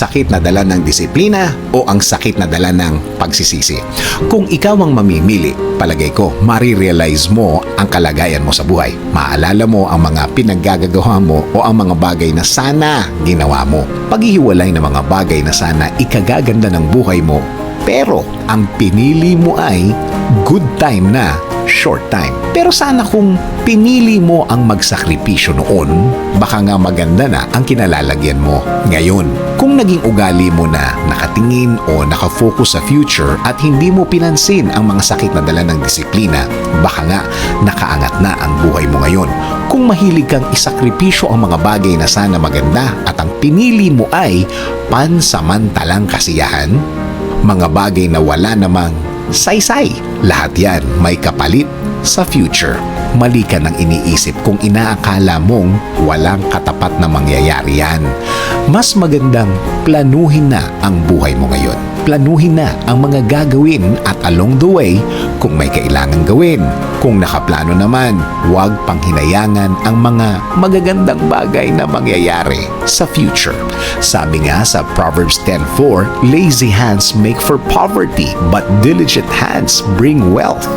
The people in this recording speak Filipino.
sakit na dala ng disiplina o ang sakit na dala ng pagsisisi. Kung ikaw ang mamimili, palagay ko, marirealize mo ang kalagayan mo sa buhay. Maalala mo ang mga pinaggagawa mo o ang mga bagay na sana ginawa mo. Paghihiwalay ng mga bagay na sana ikagaganda ng buhay mo, pero ang pinili mo ay good time na short time. Pero sana kung pinili mo ang magsakripisyo noon, baka nga maganda na ang kinalalagyan mo ngayon. Kung naging ugali mo na nakatingin o nakafocus sa future at hindi mo pinansin ang mga sakit na dala ng disiplina, baka nga nakaangat na ang buhay mo ngayon. Kung mahilig kang isakripisyo ang mga bagay na sana maganda at ang pinili mo ay pansamantalang kasiyahan, mga bagay na wala namang saysay, lahat yan may kapalit sa future. Mali ka nang iniisip kung inaakala mong walang katapat na mangyayari yan. Mas magandang planuhin na ang buhay mo ngayon. Planuhin na ang mga gagawin at along the way, kung may kailangang gawin. Kung nakaplano naman, huwag panghinayangan ang mga magagandang bagay na mangyayari sa future. Sabi nga sa Proverbs 10:4, lazy hands make for poverty, but diligent hands bring wealth.